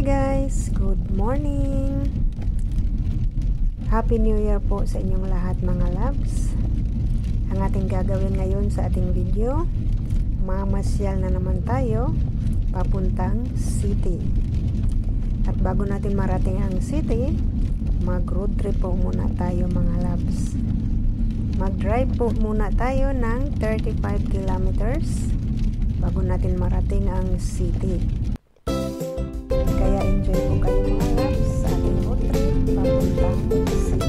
guys! Good morning! Happy New Year po sa inyong lahat mga loves. Ang ating gagawin ngayon sa ating video, mamasyal na naman tayo papuntang city. At bago natin marating ang city, mag road trip po muna tayo mga loves. Mag drive po muna tayo ng 35 kilometers bago natin marating ang city. Kaya enjoy po kayo mga loves sa ating road trip papuntang city.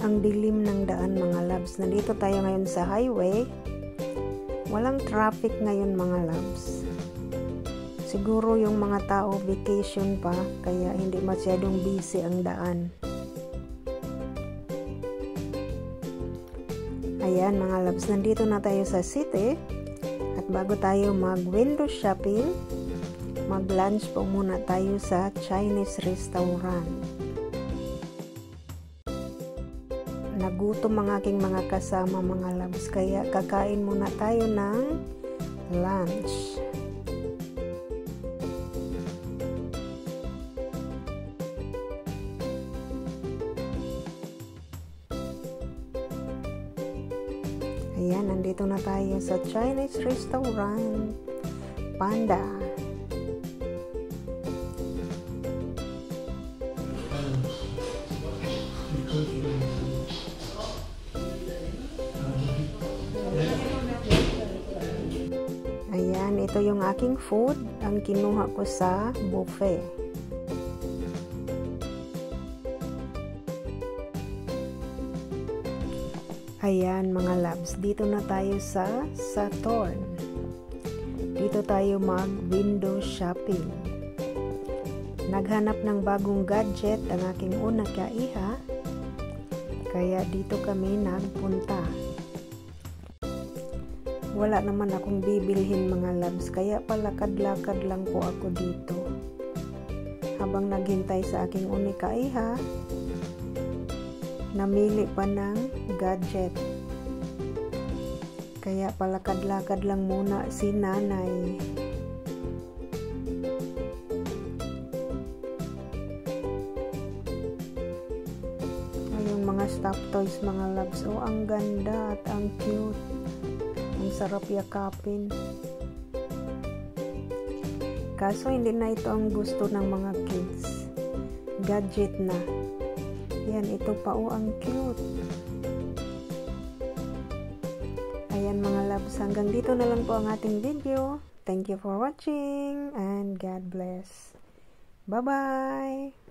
Ang dilim ng daan mga loves. Nandito tayo ngayon sa highway. Walang traffic ngayon mga loves. Siguro yung mga tao vacation pa, kaya hindi masyadong busy ang daan. Ayan mga loves, nandito na tayo sa city. At bago tayo mag window shopping, mag lunch po muna tayo sa Chinese restaurant. Nagutom ang aking mga kasama mga loves, kaya kakain muna tayo ng lunch. Ayan, nandito na tayo sa Chinese restaurant Panda. Ayan, ito yung aking food. Ang kinuha ko sa buffet. Ayan mga loves, dito na tayo sa Saturn. Dito tayo mag window shopping. Naghanap ng bagong gadget ang aking una kaiha, kaya dito kami nagpunta. Wala naman akong bibilhin mga loves, kaya palakad-lakad lang po ako dito. Habang naghintay sa aking unikaiha, namili pa ng gadget. Kaya palakad-lakad lang muna si nanay. Ayong mga stuffed toys mga loves, oh ang ganda at ang cute. Ang sarap yakapin. Kaso hindi na ito ang gusto ng mga kids. Gadget na. Yan, ito pa oh, ang cute. Ayan mga loves, hanggang dito na lang po ang ating video. Thank you for watching and God bless. Bye-bye!